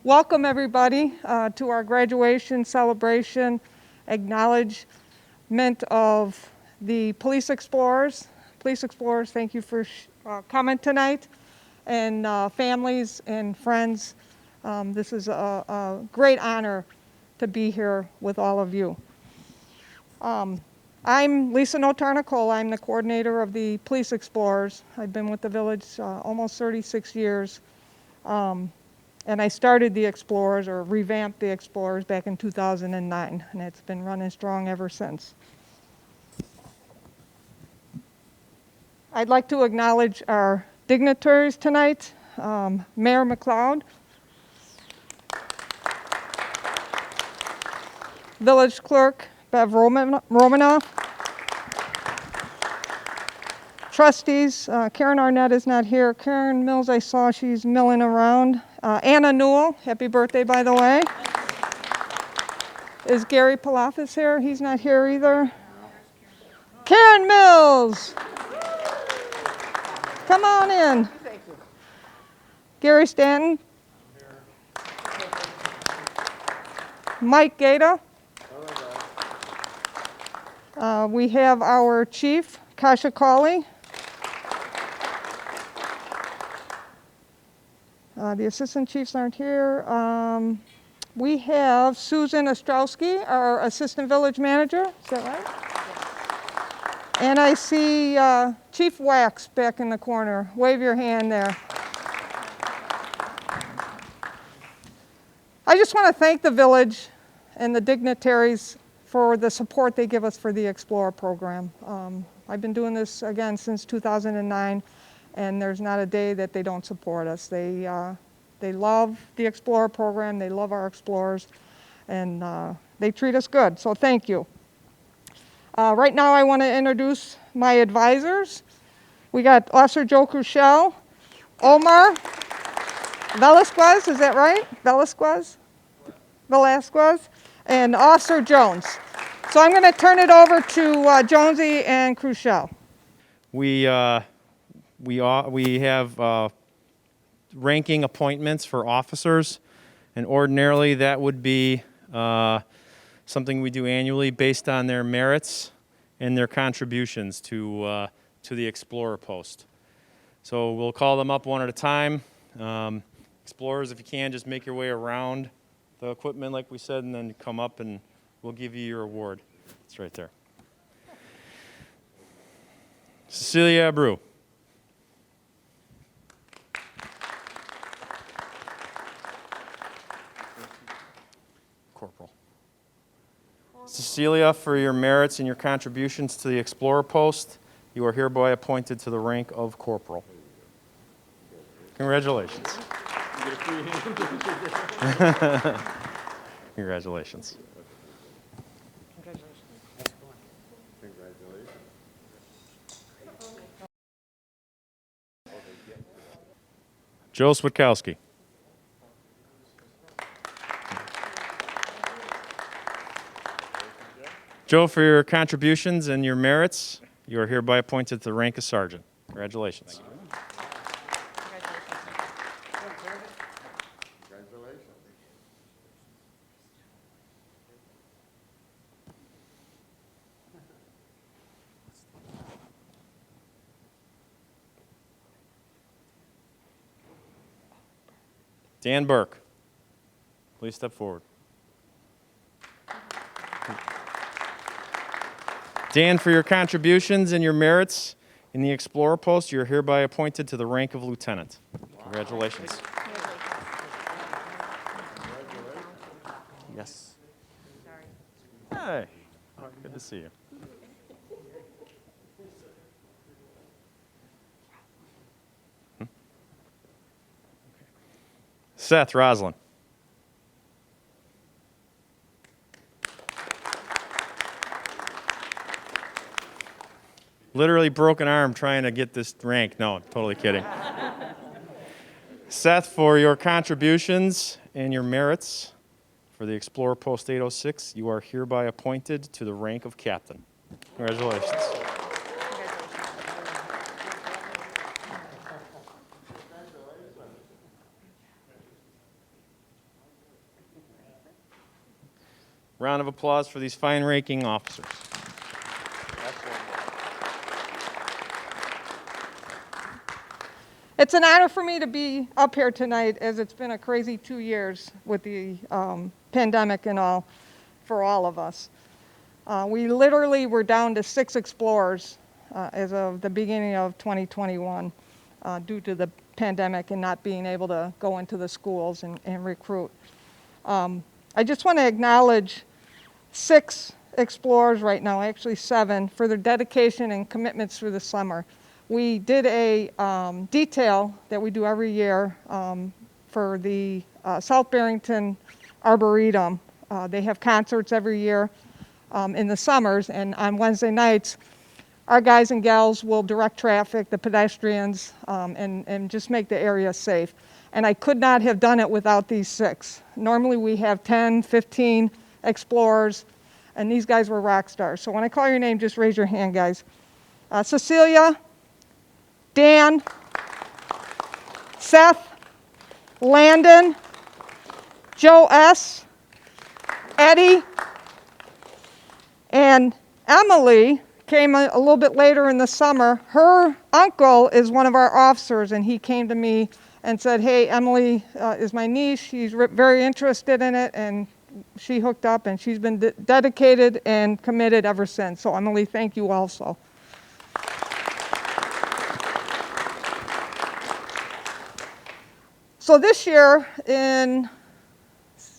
Welcome everybody to our graduation celebration acknowledgement of the police explorers. Police explorers, thank you for coming tonight, and families and friends. This is a great honor to be here with all of you. I'm Lisa Notarnicole. I'm the coordinator of the Police Explorers. I've been with the village almost 36 years. And I started the Explorers, or revamped the Explorers, back in 2009, and it's been running strong ever since. I'd like to acknowledge our dignitaries tonight. Mayor McLeod, Village Clerk Bev Romanoff, Trustees, Karen Arnett is not here. Karen Mills, I saw she's milling around. Anna Newell, happy birthday, by the way. Is Gary Palafis here? He's not here either. Karen Mills, come on in. Gary Stanton. Mike Gaeta. We have our chief, Kasha Cawley. The assistant chiefs aren't here. We have Susan Ostrowski, our assistant village manager. Is that right? And I see Chief Wax back in the corner. Wave your hand there. I just want to thank the village and the dignitaries for the support they give us for the Explorer program. I've been doing this again since 2009. And there's not a day that they don't support us. They love the Explorer program, they love our Explorers, and they treat us good, so thank you. Right now I want to introduce my advisors. We got Officer Joe Crushell, Omar Velasquez, is that right? Velasquez, and Officer Jones. So I'm going to turn it over to Jonesy and Crushell. We have ranking appointments for officers, and ordinarily that would be something we do annually based on their merits and their contributions to the Explorer post. So we'll call them up one at a time. Explorers, if you can, just make your way around the equipment like we said, and then come up and we'll give you your award. It's right there. Cecilia Abreu. Corporal. Cecilia, for your merits and your contributions to the Explorer post, you are hereby appointed to the rank of corporal. Congratulations. Congratulations. Joe Switkowski. Joe, for your contributions and your merits, you are hereby appointed to the rank of sergeant. Congratulations. Dan Burke, please step forward. Dan, for your contributions and your merits in the Explorer post, you're hereby appointed to the rank of lieutenant. Congratulations. Yes. Hey, good to see you. Seth Rosslyn. Literally broken arm trying to get this rank. No, totally kidding. Seth, for your contributions and your merits for the Explorer Post 806, you are hereby appointed to the rank of captain. Congratulations. Round of applause for these fine ranking officers. It's an honor for me to be up here tonight, as it's been a crazy 2 years with the pandemic and all for all of us. We literally were down to 6 explorers as of the beginning of 2021 due to the pandemic and not being able to go into the schools and recruit. I just want to acknowledge 6 explorers right now, actually 7, for their dedication and commitments through the summer. We did a detail that we do every year for the South Barrington Arboretum. They have concerts every year in the summers, and on Wednesday nights, our guys and gals will direct traffic, the pedestrians, and just make the area safe. And I could not have done it without these 6. Normally we have 10, 15 explorers, and these guys were rock stars. So when I call your name, just raise your hand, guys. Cecilia, Dan, Seth, Landon, Joe S., Eddie, and Emily came a little bit later in the summer. Her uncle is one of our officers, and he came to me and said, hey, Emily is my niece. She's very interested in it, and she hooked up, and she's been dedicated and committed ever since. So Emily, thank you also. So this year, in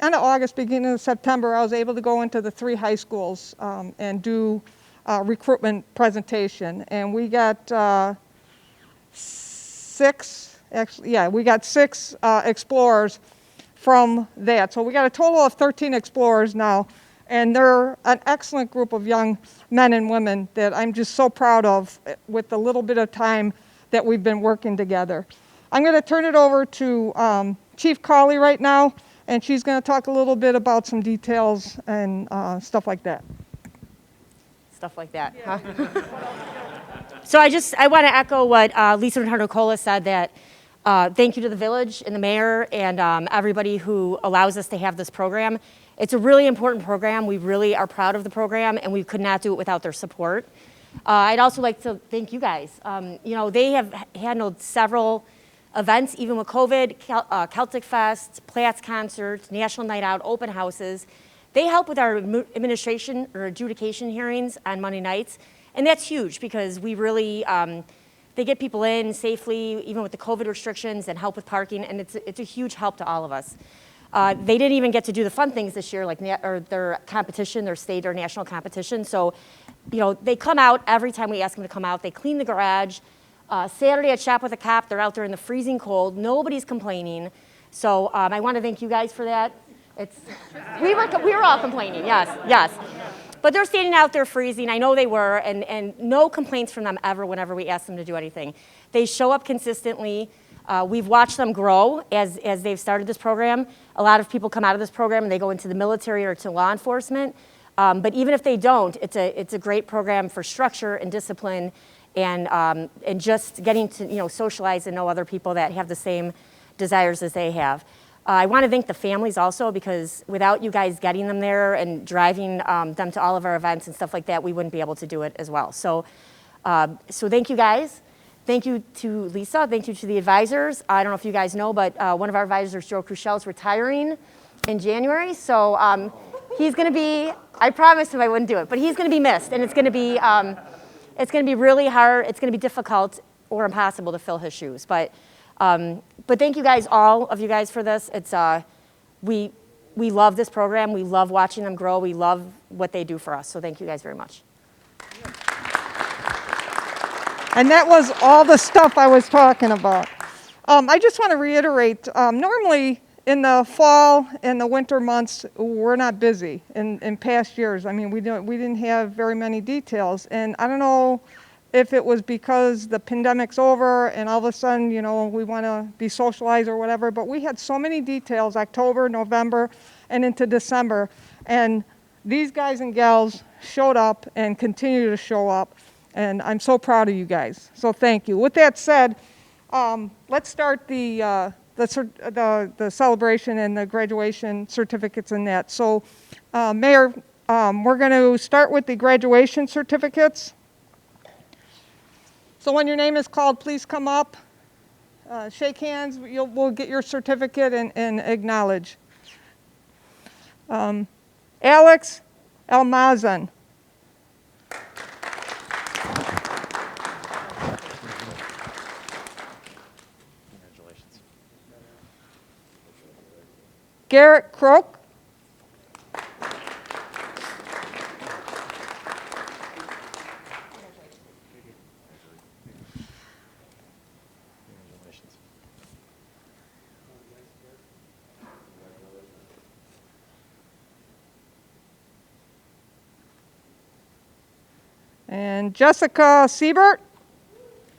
end of August, beginning of September, I was able to go into the 3 high schools and do a recruitment presentation. And we got 6, actually, yeah, we got 6 explorers from that. So we got a total of 13 explorers now. And they're an excellent group of young men and women that I'm just so proud of with the little bit of time that we've been working together. I'm going to turn it over to Chief Cawley right now, and she's going to talk a little bit about some details and stuff like that. Stuff like that, huh? So I want to echo what Lisa Bernardo-Cola said, that thank you to the village and the mayor and everybody who allows us to have this program. It's a really important program. We really are proud of the program, and we could not do it without their support. I'd also like to thank you guys. You know, they have handled several events, even with COVID, Celtic Fest, Platts concerts, National Night Out, open houses. They help with our administration or adjudication hearings on Monday nights, and that's huge because we really, they get people in safely, even with the COVID restrictions, and help with parking, and it's a huge help to all of us. They didn't even get to do the fun things this year, like their competition, their state or national competition. So, you know, they come out every time we ask them to come out. They clean the garage. Saturday at Shop with a Cop, they're out there in the freezing cold. Nobody's complaining. So I want to thank you guys for that. We were all complaining, yes. But they're standing out there freezing. I know they were, and no complaints from them ever whenever we ask them to do anything. They show up consistently. We've watched them grow as they've started this program. A lot of people come out of this program and they go into the military or to law enforcement. But even if they don't, it's a great program for structure and discipline, and just getting to socialize and know other people that have the same desires as they have. I want to thank the families also, because without you guys getting them there and driving them to all of our events and stuff like that, we wouldn't be able to do it as well. So thank you guys. Thank you to Lisa. Thank you to the advisors. I don't know if you guys know, but one of our advisors, Joe Crushell, is retiring in January. So he's going to be, I promised him I wouldn't do it, but he's going to be missed, and it's going to be really hard. It's going to be difficult or impossible to fill his shoes. But thank you guys, all of you guys, for this. It's we love this program. We love watching them grow. We love what they do for us. So thank you guys very much. And that was all the stuff I was talking about. I just want to reiterate, normally in the fall and the winter months, we're not busy in past years. I mean, we didn't have very many details. And I don't know if it was because the pandemic's over and all of a sudden, we want to be socialized or whatever, but we had so many details, October, November, and into December. And these guys and gals showed up and continue to show up. And I'm so proud of you guys. So thank you. With that said, let's start the the celebration and the graduation certificates and that. So, Mayor, we're going to start with the graduation certificates. So when your name is called, please come up, shake hands. We'll get your certificate and acknowledge. Alex Almazan. Congratulations. Garrett Croak. Congratulations. And Jessica Siebert.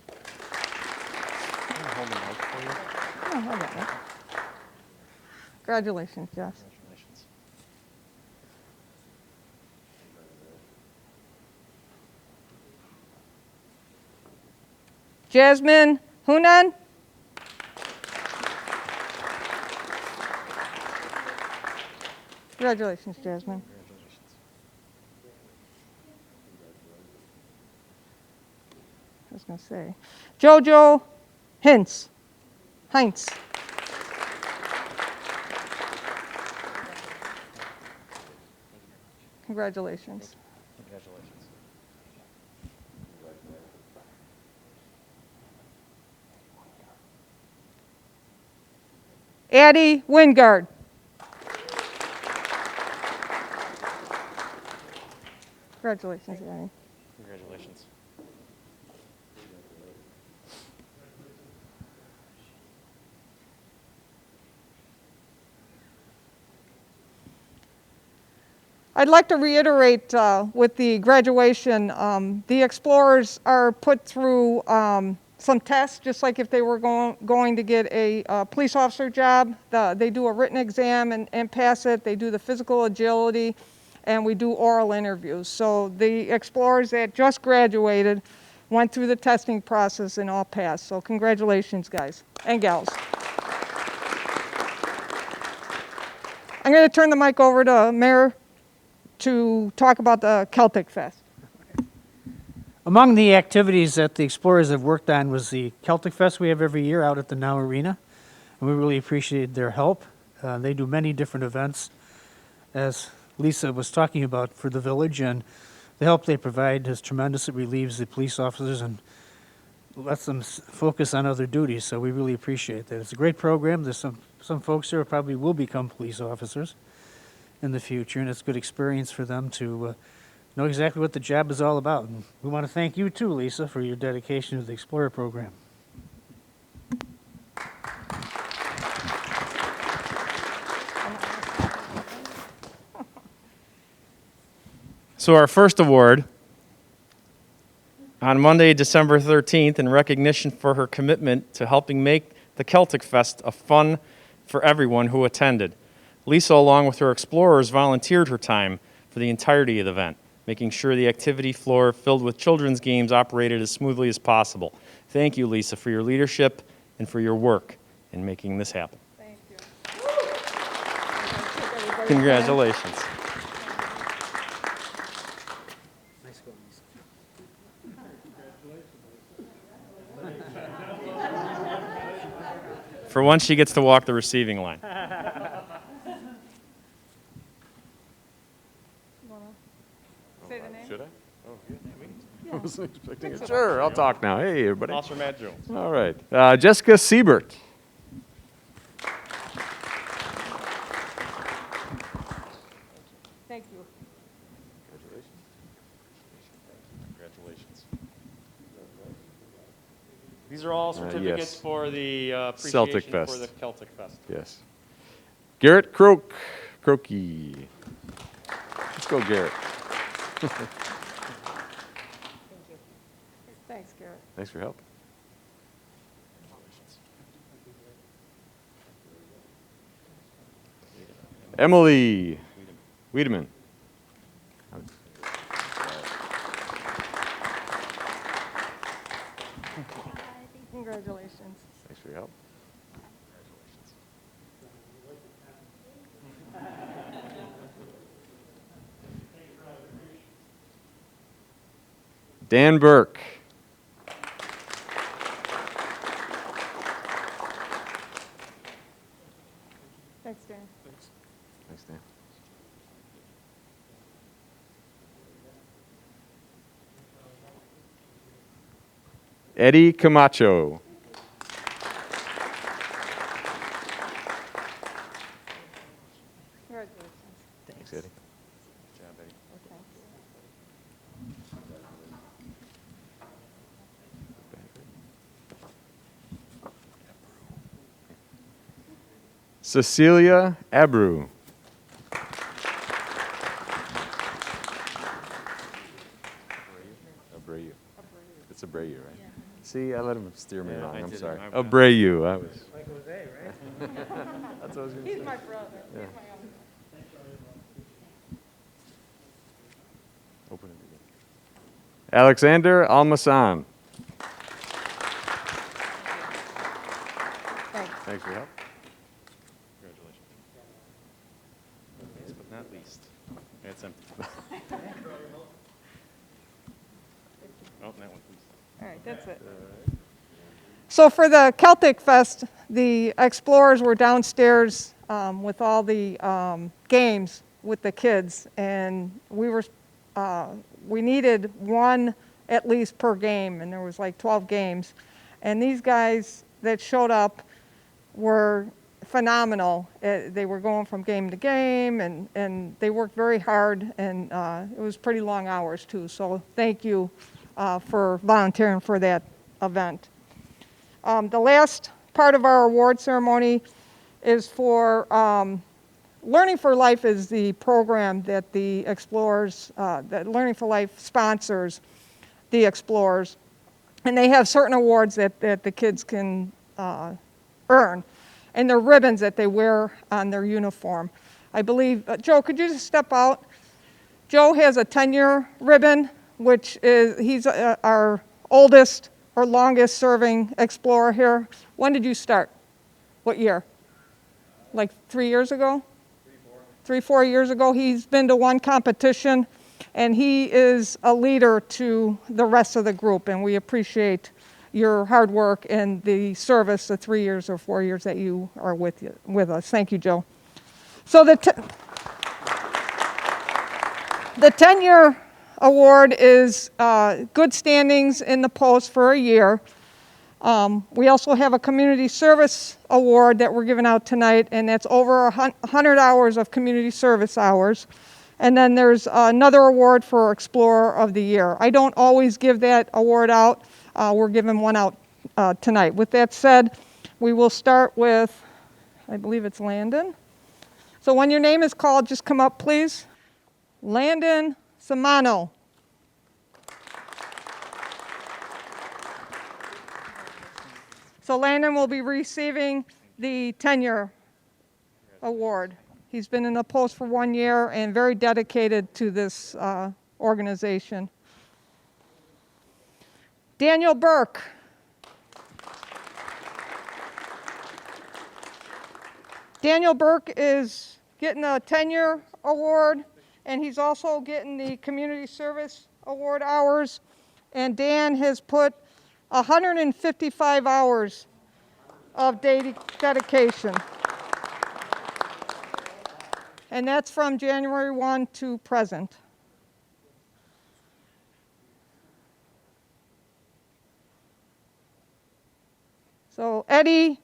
Can I hold the mic for you? Oh, I got it. Congratulations, Jess. Congratulations. Jasmine Hunan. Congratulations, Jasmine. Congratulations. I was going to say. Jojo Hintz. Heinz. Congratulations. Congratulations. Addie Wingard. Congratulations, Addie. Congratulations. I'd like to reiterate with the graduation, the explorers are put through some tests, just like if they were going to get a police officer job. They do a written exam and pass it. They do the physical agility, and we do oral interviews. So the explorers that just graduated went through the testing process and all passed. So congratulations, guys and gals. I'm going to turn the mic over to Mayor to talk about the Celtic Fest. Among the activities that the Explorers have worked on was the Celtic Fest we have every year out at the Now Arena, and we really appreciate their help. They do many different events, as Lisa was talking about, for the village, and the help they provide is tremendous. It relieves the police officers and lets them focus on other duties, so we really appreciate that. It's a great program. There's some folks here who probably will become police officers in the future, and it's a good experience for them to know exactly what the job is all about. And we want to thank you too, Lisa, for your dedication to the Explorer program. So our first award on Monday, December 13th, in recognition for her commitment to helping make the Celtic Fest a fun for everyone who attended. Lisa, along with her explorers, volunteered her time for the entirety of the event, making sure the activity floor filled with children's games operated as smoothly as possible. Thank you, Lisa, for your leadership and for your work in making this happen. Thank you. Congratulations. Nice going, Lisa. For once, she gets to walk the receiving line. Say the name. Should I? Oh, yeah. I wasn't expecting it. Sure, I'll talk now. Hey, everybody. Officer Matt Jones. All right. Jessica Siebert. Thank you. Congratulations. These are all certificates yes. for the appreciation Celtic for Fest. the Celtic Fest. Yes. Garrett Croaky. Let's go, Garrett. Thanks, Garrett. Thanks for your help. Emily Wiedemann. Congratulations. Thanks for your help. Dan Burke. Thanks, Dan. Thanks, Dan. Eddie Camacho. Congratulations. Thanks, Eddie. Good job, Eddie. Cecilia Abreu. Abreu. It's Abreu, right? Yeah. See, I let him steer me wrong. I'm sorry. Abreu. I was. Like Jose, right? That's what I was going to say. He's my brother. Yeah. He's my uncle. Open it again. Alexander Almasan. Thanks. Thanks for your help. Congratulations. Last but not least, it's empty. Oh, that one, please. All right, that's it. So for the Celtic Fest, the explorers were downstairs with all the games with the kids, and we needed one at least per game, and there was like 12 games. And these guys that showed up were phenomenal. They were going from game to game, and they worked very hard, and it was pretty long hours too. So thank you for volunteering for that event. The last part of our award ceremony is for Learning for Life is the program that the Explorers, that Learning for Life sponsors the Explorers. And they have certain awards that the kids can earn. And they're ribbons that they wear on their uniform. I believe, Joe, could you just step out? Joe has a 10-year ribbon, which is, he's our oldest or longest serving explorer here. When did you start? What year? Like 3 years ago? 3-4 years ago. He's been to one competition, and he is a leader to the rest of the group, and we appreciate your hard work and the service, the 3 years or 4 years that you are with us. Thank you, Joe. So the 10-year award is good standings in the post for a year. We also have a community service award that we're giving out tonight, and that's over 100 hours of community service hours. And then there's another award for Explorer of the Year. I don't always give that award out. We're giving one out tonight. With that said, we will start with, I believe it's Landon. So when your name is called, just come up, please. Landon Samano. So Landon will be receiving the 10-year award. He's been in the post for 1 year and very dedicated to this organization. Daniel Burke. Daniel Burke is getting a 10-year award, and he's also getting the community service award hours. And Dan has put 155 hours of dedication. And that's from January 1 to present. So Eddie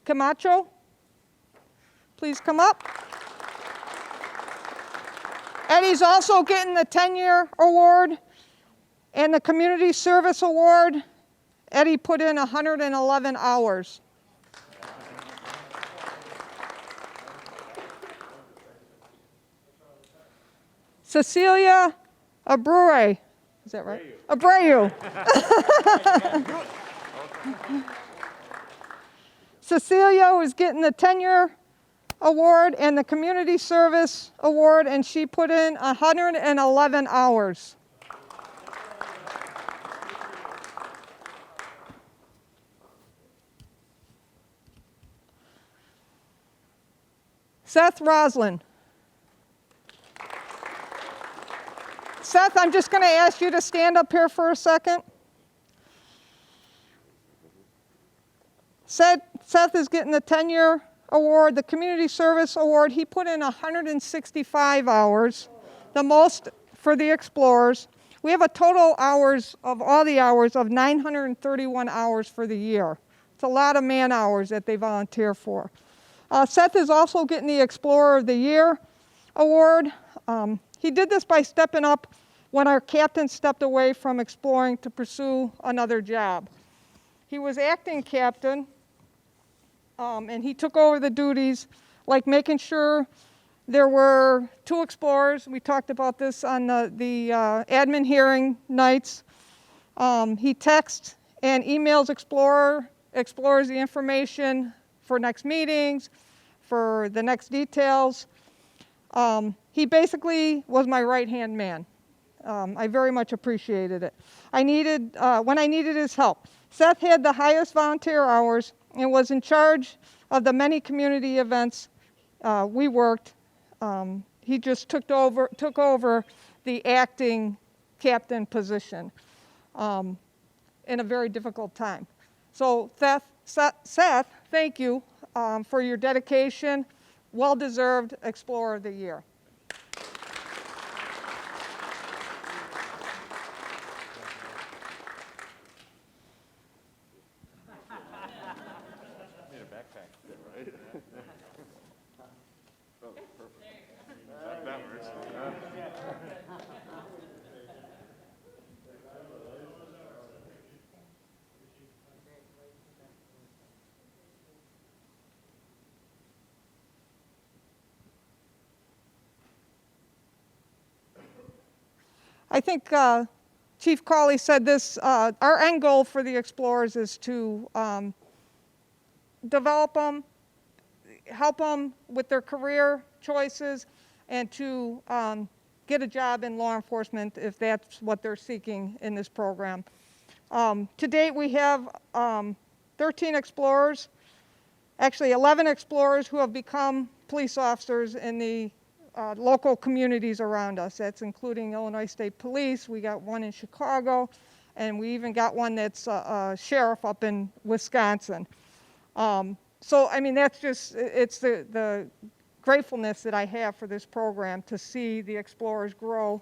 Camacho, please come up. Eddie's also getting the 10-year award and the community service award. Eddie put in 111 hours. Cecilia Abreu, is that right? Abreu. Cecilia was getting the 10-year award and the community service award, and she put in 111 hours. Seth Rosslyn. Seth, I'm just going to ask you to stand up here for a second. Seth is getting the 10-year award, the Community Service Award. He put in 165 hours, the most for the Explorers. We have a total hours of all the hours of 931 hours for the year. It's a lot of man hours that they volunteer for. Seth is also getting the Explorer of the Year award. He did this by stepping up when our captain stepped away from exploring to pursue another job. He was acting captain, and he took over the duties, like making sure there were 2 explorers. We talked about this on the admin hearing nights. He texts and emails explorers the information for next meetings, for the next details. He basically was my right-hand man. I very much appreciated it. When I needed his help. Seth had the highest volunteer hours and was in charge of the many community events we worked. He just took over the acting captain position in a very difficult time. So Seth, thank you for your dedication. Well-deserved Explorer of the Year. I think Chief Cawley said this, our end goal for the Explorers is to develop them, help them with their career choices, and to get a job in law enforcement if that's what they're seeking in this program. To date, we have 13 Explorers, actually 11 Explorers who have become police officers in the local communities around us. That's including Illinois State Police. We got one in Chicago, and we even got one that's a sheriff up in Wisconsin. So, I mean, that's just, it's the gratefulness that I have for this program to see the Explorers grow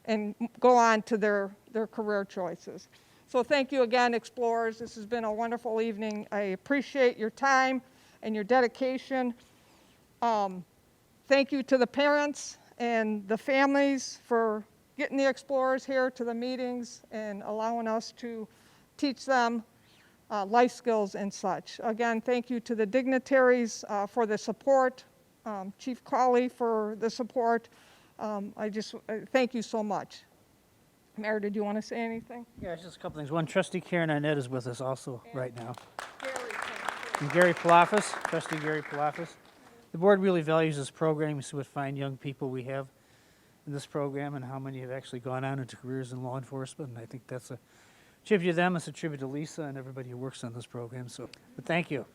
and go on to their career choices. So thank you again, Explorers. This has been a wonderful evening. I appreciate your time and your dedication. Thank you to the parents and the families for getting the Explorers here to the meetings and allowing us to teach them life skills and such. Again, thank you to the dignitaries for the support, Chief Cawley for the support. Thank you so much. Mayor, did you want to say anything? Yeah, just a couple things. One, Trustee Karen Arnett is with us also right now. Gary, And Gary Palafis, Trustee Gary Palafis. The board really values this program. You see what fine young people we have in this program and how many have actually gone on into careers in law enforcement. And I think that's a tribute to them. It's a tribute to Lisa and everybody who works on this program. So, but thank you.